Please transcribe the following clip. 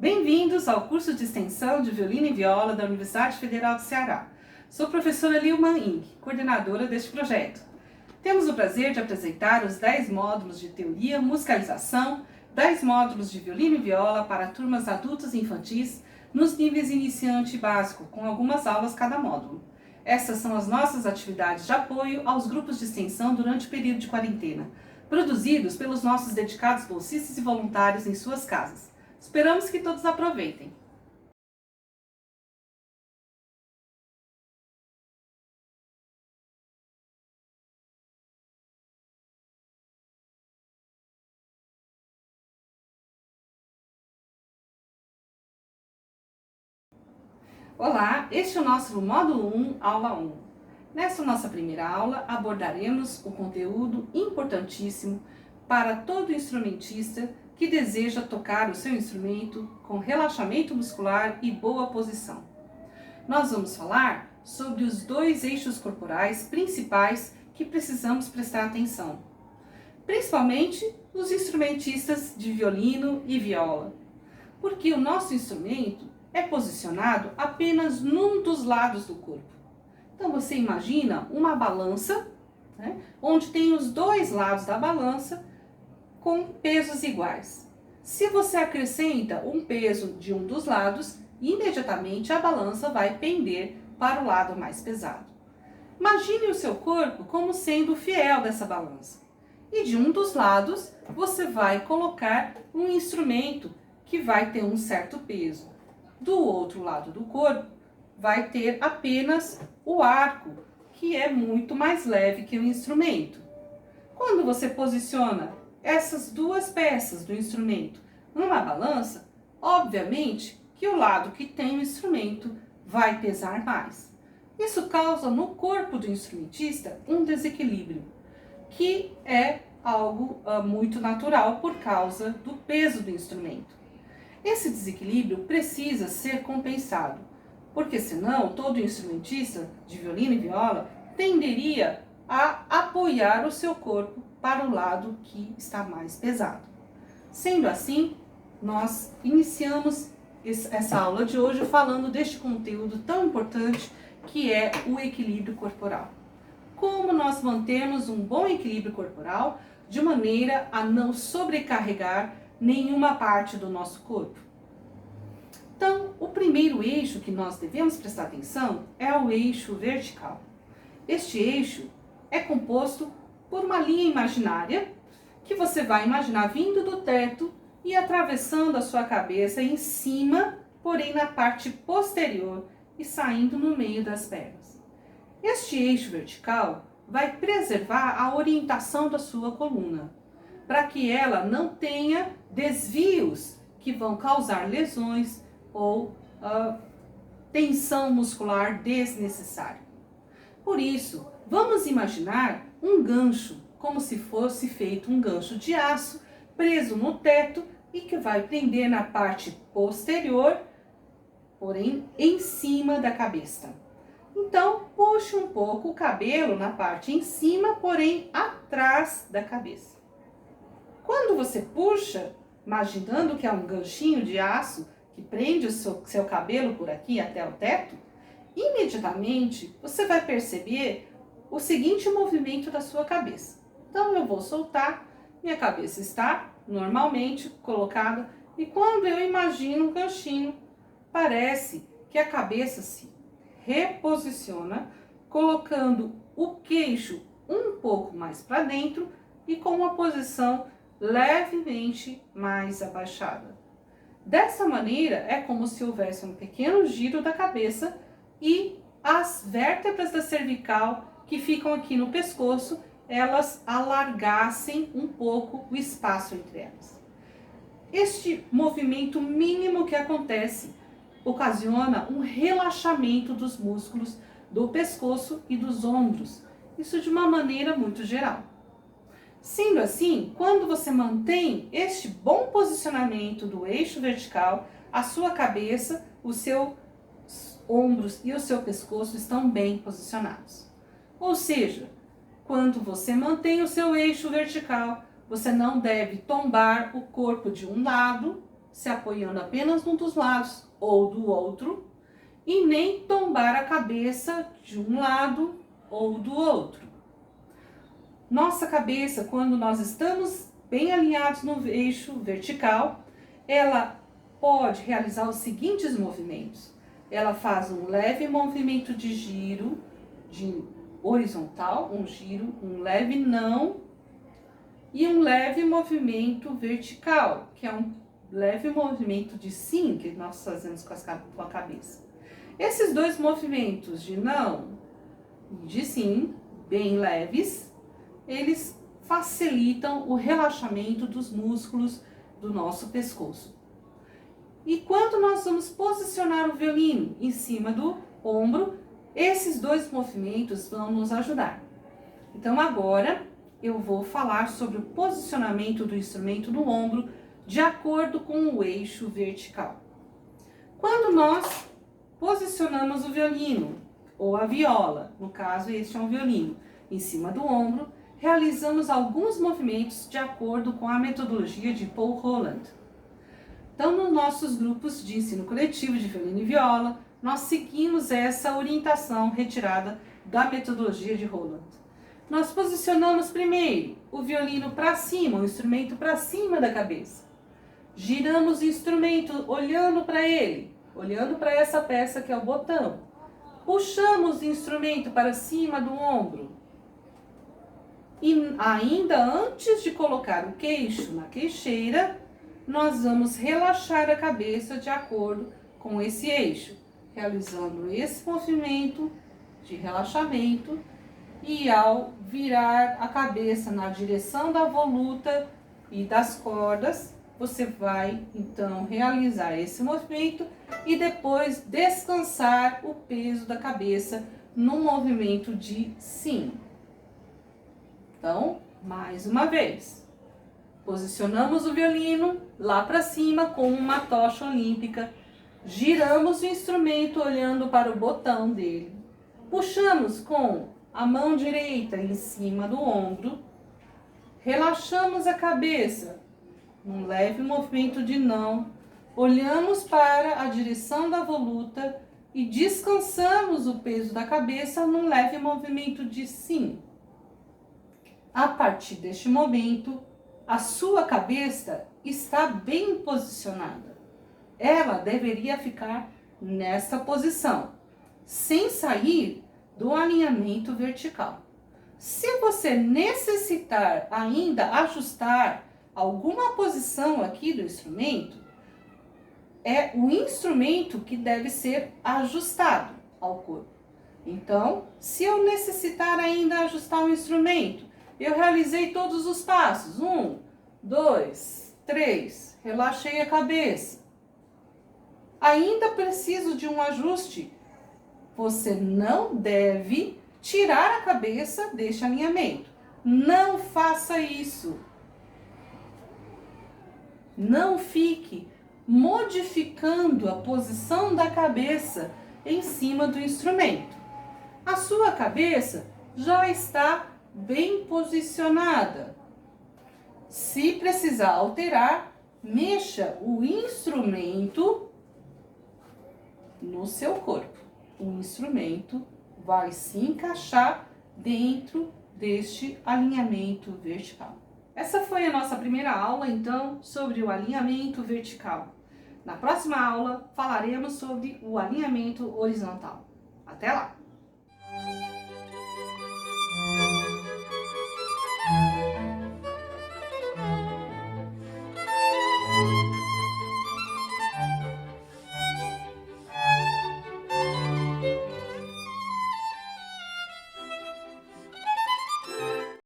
Bem-vindos ao curso de extensão de violino e viola da Universidade Federal do Ceará. Sou a professora Lilma Ing, coordenadora deste projeto. Temos o prazer de apresentar os 10 módulos de teoria, musicalização, 10 módulos de violino e viola para turmas adultas e infantis nos níveis iniciante e básico, com algumas aulas cada módulo. Essas são as nossas atividades de apoio aos grupos de extensão durante o período de quarentena, produzidos pelos nossos dedicados bolsistas e voluntários em suas casas. Esperamos que todos aproveitem. Olá, este é o nosso módulo 1, aula 1. Nesta nossa primeira aula, abordaremos o conteúdo importantíssimo para todo instrumentista que deseja tocar o seu instrumento com relaxamento muscular e boa posição. Nós vamos falar sobre os 2 eixos corporais principais que precisamos prestar atenção, principalmente os instrumentistas de violino e viola, porque o nosso instrumento é posicionado apenas num dos lados do corpo. Então você imagina uma balança, onde tem os 2 lados da balança com pesos iguais. Se você acrescenta um peso de um dos lados, imediatamente a balança vai pender para o lado mais pesado. Imagine o seu corpo como sendo o fiel dessa balança. E de um dos lados, você vai colocar um instrumento que vai ter um certo peso. Do outro lado do corpo, vai ter apenas o arco, que é muito mais leve que o instrumento. Quando você posiciona essas 2 peças do instrumento numa balança, obviamente que o lado que tem o instrumento vai pesar mais. Isso causa no corpo do instrumentista um desequilíbrio, que é algo muito natural por causa do peso do instrumento. Esse desequilíbrio precisa ser compensado, porque senão todo instrumentista de violino e viola tenderia a apoiar o seu corpo para o lado que está mais pesado. Sendo assim, nós iniciamos essa aula de hoje falando deste conteúdo tão importante que é o equilíbrio corporal. Como nós mantemos um bom equilíbrio corporal de maneira a não sobrecarregar nenhuma parte do nosso corpo. Então, o primeiro eixo que nós devemos prestar atenção é o eixo vertical. Este eixo é composto por uma linha imaginária que você vai imaginar vindo do teto e atravessando a sua cabeça em cima, porém na parte posterior e saindo no meio das pernas. Este eixo vertical vai preservar a orientação da sua coluna, para que ela não tenha desvios que vão causar lesões ou tensão muscular desnecessária. Por isso, vamos imaginar um gancho, como se fosse feito um gancho de aço, preso no teto e que vai prender na parte posterior, porém em cima da cabeça. Então, puxe um pouco o cabelo na parte em cima, porém atrás da cabeça. Quando você puxa, imaginando que é um ganchinho de aço que prende o seu cabelo por aqui até o teto, imediatamente você vai perceber o seguinte movimento da sua cabeça. Então eu vou soltar, minha cabeça está normalmente colocada e quando eu imagino um ganchinho, parece que a cabeça se reposiciona, colocando o queixo um pouco mais para dentro e com uma posição levemente mais abaixada. Dessa maneira, é como se houvesse um pequeno giro da cabeça e as vértebras da cervical que ficam aqui no pescoço, elas alargassem um pouco o espaço entre elas. Este movimento mínimo que acontece ocasiona um relaxamento dos músculos do pescoço e dos ombros, isso de uma maneira muito geral. Sendo assim, quando você mantém este bom posicionamento do eixo vertical, a sua cabeça, os seus ombros e o seu pescoço estão bem posicionados. Ou seja, quando você mantém o seu eixo vertical, você não deve tombar o corpo de um lado se apoiando apenas num dos lados ou do outro, e nem tombar a cabeça de um lado ou do outro. Nossa cabeça, quando nós estamos bem alinhados no eixo vertical, ela pode realizar os seguintes movimentos. Ela faz um leve movimento de giro, de horizontal, um giro, um leve não, e um leve movimento vertical, que é um leve movimento de sim que nós fazemos com a cabeça. Esses dois movimentos de não e de sim, bem leves, eles facilitam o relaxamento dos músculos do nosso pescoço. E quando nós vamos posicionar o violino em cima do ombro, esses dois movimentos vão nos ajudar. Então agora eu vou falar sobre o posicionamento do instrumento no ombro de acordo com o eixo vertical. Quando nós posicionamos o violino ou a viola, no caso este é um violino, em cima do ombro, realizamos alguns movimentos de acordo com a metodologia de Paul Rolland. Então, nos nossos grupos de ensino coletivo de violino e viola, nós seguimos essa orientação retirada da metodologia de Rolland. Nós posicionamos primeiro o violino para cima, o instrumento para cima da cabeça. Giramos o instrumento olhando para ele, olhando para essa peça que é o botão. Puxamos o instrumento para cima do ombro. E ainda antes de colocar o queixo na queixeira, nós vamos relaxar a cabeça de acordo com esse eixo, realizando esse movimento de relaxamento e ao virar a cabeça na direção da voluta e das cordas, você vai então realizar esse movimento e depois descansar o peso da cabeça no movimento de sim. Então, mais uma vez, posicionamos o violino lá para cima com uma tocha olímpica, giramos o instrumento olhando para o botão dele, puxamos com a mão direita em cima do ombro, relaxamos a cabeça, um leve movimento de não, olhamos para a direção da voluta e descansamos o peso da cabeça num leve movimento de sim. A partir deste momento, a sua cabeça está bem posicionada. Ela deveria ficar nesta posição, sem sair do alinhamento vertical. Se você necessitar ainda ajustar alguma posição aqui do instrumento, é o instrumento que deve ser ajustado ao corpo. Então, se eu necessitar ainda ajustar o instrumento, eu realizei todos os passos. 1, 2, 3, relaxei a cabeça. Ainda preciso de um ajuste. Você não deve tirar a cabeça deste alinhamento. Não faça isso. Não fique modificando a posição da cabeça em cima do instrumento. A sua cabeça já está bem posicionada. Se precisar alterar, mexa o instrumento no seu corpo. O instrumento vai se encaixar dentro deste alinhamento vertical. Essa foi a nossa primeira aula, então, sobre o alinhamento vertical. Na próxima aula, falaremos sobre o alinhamento horizontal. Até lá!